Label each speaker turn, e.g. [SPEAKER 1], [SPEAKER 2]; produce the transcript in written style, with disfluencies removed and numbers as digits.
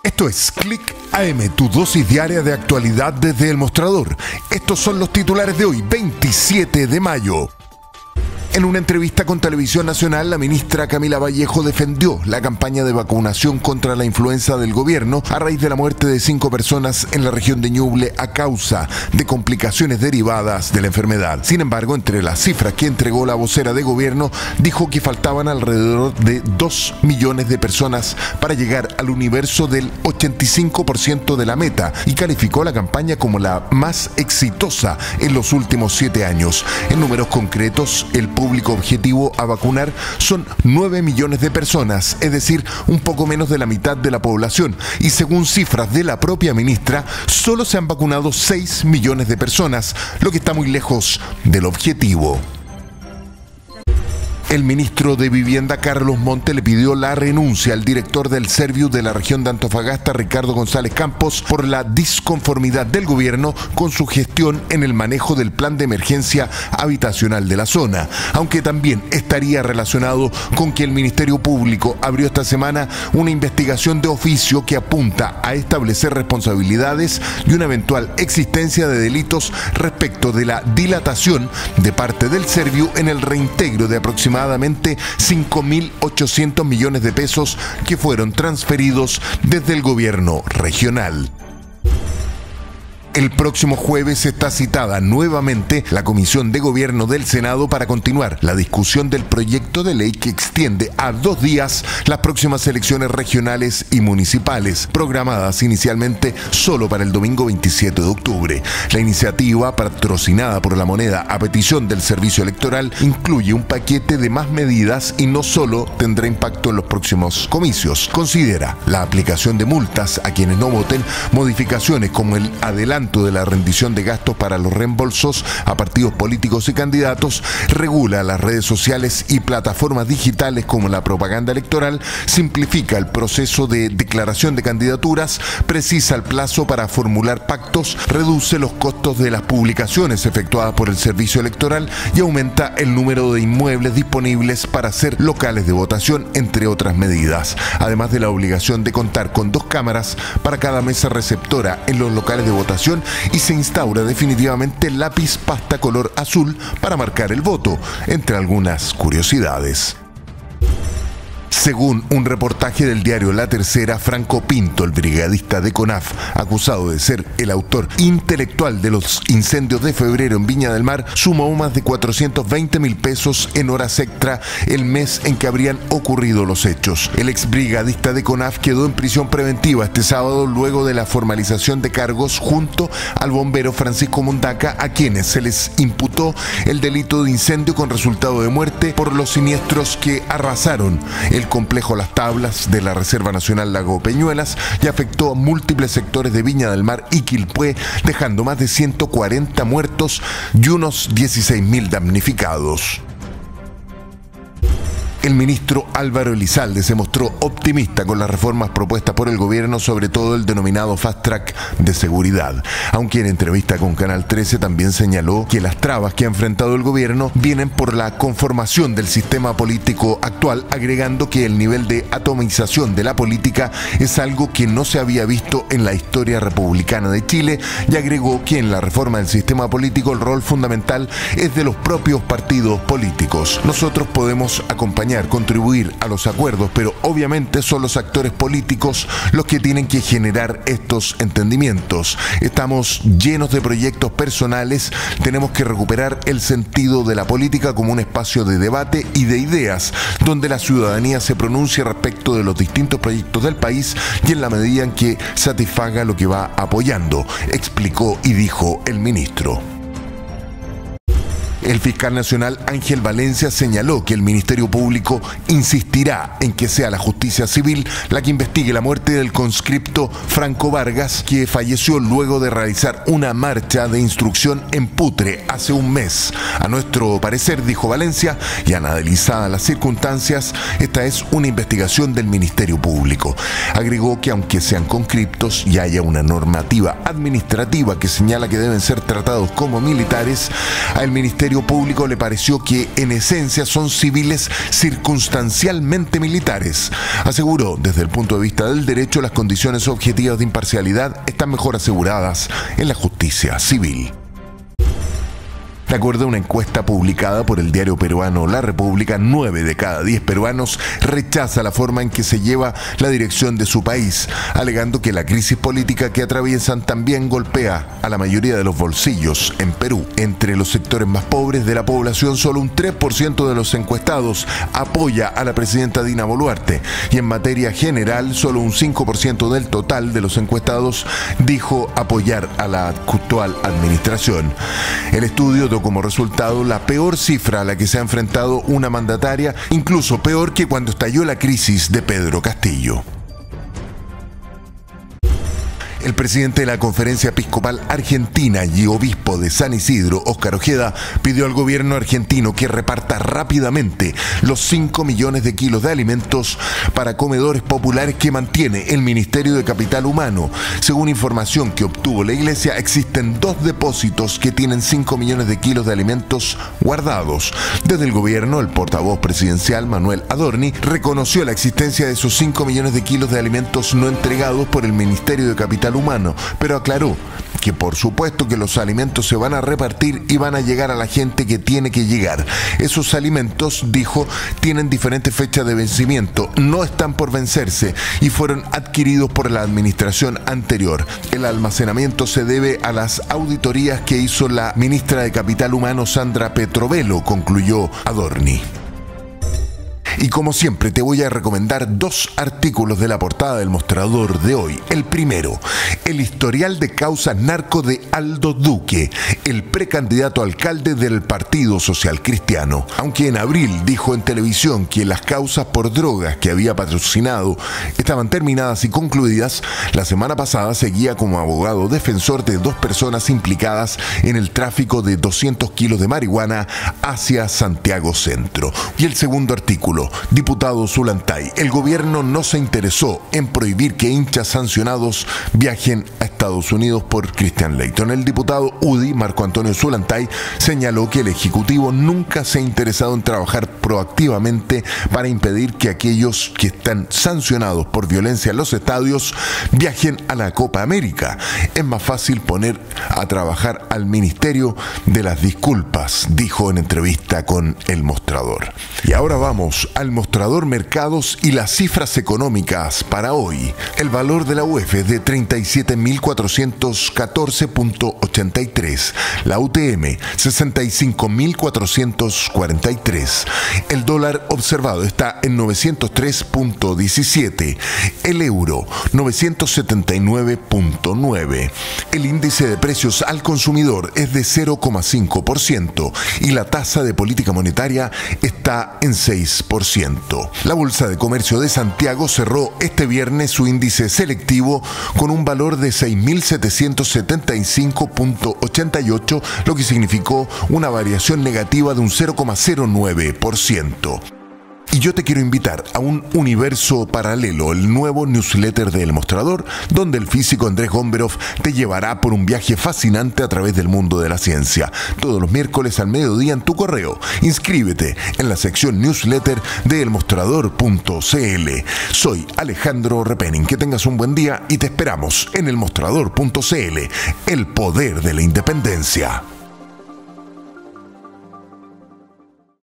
[SPEAKER 1] Esto es Click AM, tu dosis diaria de actualidad desde El Mostrador. Estos son los titulares de hoy, 27 de mayo. En una entrevista con Televisión Nacional, la ministra Camila Vallejo defendió la campaña de vacunación contra la influenza del gobierno a raíz de la muerte de 5 personas en la región de Ñuble a causa de complicaciones derivadas de la enfermedad. Sin embargo, entre las cifras que entregó la vocera de gobierno, dijo que faltaban alrededor de 2 millones de personas para llegar al universo del 85% de la meta y calificó la campaña como la más exitosa en los últimos 7 años. En números concretos, el público objetivo a vacunar son 9 millones de personas, es decir, un poco menos de la mitad de la población. Y según cifras de la propia ministra, solo se han vacunado 6 millones de personas, lo que está muy lejos del objetivo. El ministro de Vivienda, Carlos Monte, le pidió la renuncia al director del Serviu de la región de Antofagasta, Ricardo González Campos, por la disconformidad del gobierno con su gestión en el manejo del plan de emergencia habitacional de la zona, aunque también estaría relacionado con que el Ministerio Público abrió esta semana una investigación de oficio que apunta a establecer responsabilidades y una eventual existencia de delitos respecto de la dilatación de parte del Serviu en el reintegro de aproximadamente 5.800 millones de pesos que fueron transferidos desde el gobierno regional. El próximo jueves está citada nuevamente la Comisión de Gobierno del Senado para continuar la discusión del proyecto de ley que extiende a 2 días las próximas elecciones regionales y municipales, programadas inicialmente solo para el domingo 27 de octubre. La iniciativa, patrocinada por La Moneda a petición del Servicio Electoral, incluye un paquete de más medidas y no solo tendrá impacto en los próximos comicios. Considera la aplicación de multas a quienes no voten, modificaciones como el adelanto de la rendición de gastos para los reembolsos a partidos políticos y candidatos, regula las redes sociales y plataformas digitales como la propaganda electoral, simplifica el proceso de declaración de candidaturas, precisa el plazo para formular pactos, reduce los costos de las publicaciones efectuadas por el Servicio Electoral y aumenta el número de inmuebles disponibles para hacer locales de votación, entre otras medidas, además de la obligación de contar con 2 cámaras para cada mesa receptora en los locales de votación, y se instaura definitivamente el lápiz pasta color azul para marcar el voto, entre algunas curiosidades. Según un reportaje del diario La Tercera, Franco Pinto, el brigadista de CONAF, acusado de ser el autor intelectual de los incendios de febrero en Viña del Mar, sumó más de 420.000 pesos en horas extra el mes en que habrían ocurrido los hechos. El ex brigadista de CONAF quedó en prisión preventiva este sábado luego de la formalización de cargos junto al bombero Francisco Mondaca, a quienes se les imputó el delito de incendio con resultado de muerte por los siniestros que arrasaron el complejo Las Tablas de la Reserva Nacional Lago Peñuelas y afectó a múltiples sectores de Viña del Mar y Quilpué, dejando más de 140 muertos y unos 16.000 damnificados. El ministro Álvaro Elizalde se mostró optimista con las reformas propuestas por el gobierno, sobre todo el denominado Fast Track de seguridad, aunque en entrevista con Canal 13 también señaló que las trabas que ha enfrentado el gobierno vienen por la conformación del sistema político actual, agregando que el nivel de atomización de la política es algo que no se había visto en la historia republicana de Chile, y agregó que en la reforma del sistema político el rol fundamental es de los propios partidos políticos. Nosotros podemos acompañar, contribuir a los acuerdos, pero obviamente son los actores políticos los que tienen que generar estos entendimientos. Estamos llenos de proyectos personales, tenemos que recuperar el sentido de la política como un espacio de debate y de ideas, donde la ciudadanía se pronuncie respecto de los distintos proyectos del país y en la medida en que satisfaga lo que va apoyando, explicó y dijo el ministro. El fiscal nacional Ángel Valencia señaló que el Ministerio Público insistirá en que sea la justicia civil la que investigue la muerte del conscripto Franco Vargas, que falleció luego de realizar una marcha de instrucción en Putre hace un mes. A nuestro parecer, dijo Valencia, y analizadas las circunstancias, esta es una investigación del Ministerio Público. Agregó que aunque sean conscriptos y haya una normativa administrativa que señala que deben ser tratados como militares, al Ministerio Ministerio Público le pareció que en esencia son civiles circunstancialmente militares. Aseguró, desde el punto de vista del derecho, las condiciones objetivas de imparcialidad están mejor aseguradas en la justicia civil. De acuerdo a una encuesta publicada por el diario peruano La República, 9 de cada 10 peruanos rechaza la forma en que se lleva la dirección de su país, alegando que la crisis política que atraviesan también golpea a la mayoría de los bolsillos en Perú. Entre los sectores más pobres de la población, solo un 3% de los encuestados apoya a la presidenta Dina Boluarte, y en materia general, solo un 5% del total de los encuestados dijo apoyar a la actual administración. El estudio dio como resultado la peor cifra a la que se ha enfrentado una mandataria, incluso peor que cuando estalló la crisis de Pedro Castillo. El presidente de la Conferencia Episcopal Argentina y obispo de San Isidro, Óscar Ojeda, pidió al gobierno argentino que reparta rápidamente los 5 millones de kilos de alimentos para comedores populares que mantiene el Ministerio de Capital Humano. Según información que obtuvo la Iglesia, existen 2 depósitos que tienen 5 millones de kilos de alimentos guardados. Desde el gobierno, el portavoz presidencial Manuel Adorni reconoció la existencia de esos 5 millones de kilos de alimentos no entregados por el Ministerio de Capital Humano, pero aclaró que por supuesto que los alimentos se van a repartir y van a llegar a la gente que tiene que llegar. Esos alimentos, dijo, tienen diferentes fechas de vencimiento, no están por vencerse y fueron adquiridos por la administración anterior. El almacenamiento se debe a las auditorías que hizo la ministra de Capital Humano, Sandra Petrovelo, concluyó Adorni. Y como siempre te voy a recomendar 2 artículos de la portada del Mostrador de hoy. El primero, el historial de causas narco de Aldo Duque, el precandidato a alcalde del Partido Social Cristiano. Aunque en abril dijo en televisión que las causas por drogas que había patrocinado estaban terminadas y concluidas, la semana pasada seguía como abogado defensor de 2 personas implicadas en el tráfico de 200 kilos de marihuana hacia Santiago Centro. Y el segundo artículo, diputado Zulantay, el gobierno no se interesó en prohibir que hinchas sancionados viajen a Estados Unidos por Christian Layton. El diputado UDI, Marco Antonio Zulantay, señaló que el Ejecutivo nunca se ha interesado en trabajar proactivamente para impedir que aquellos que están sancionados por violencia en los estadios viajen a la Copa América. Es más fácil poner a trabajar al Ministerio de las Disculpas, dijo en entrevista con El Mostrador. Y ahora vamos al Mostrador Mercados y las cifras económicas para hoy. El valor de la UF es de 37.414.83, la UTM 65.443. El dólar observado está en 903.17, el euro 979.9. El índice de precios al consumidor es de 0,5% y la tasa de política monetaria está en 6%. La Bolsa de Comercio de Santiago cerró este viernes su índice selectivo con un valor de 6.775.88, lo que significó una variación negativa de un 0,09%. Y yo te quiero invitar a un universo paralelo, el nuevo newsletter de El Mostrador, donde el físico Andrés Gomberov te llevará por un viaje fascinante a través del mundo de la ciencia. Todos los miércoles al mediodía en tu correo. Inscríbete en la sección newsletter de elmostrador.cl. Soy Alejandro Repening. Que tengas un buen día y te esperamos en elmostrador.cl. El poder de la independencia.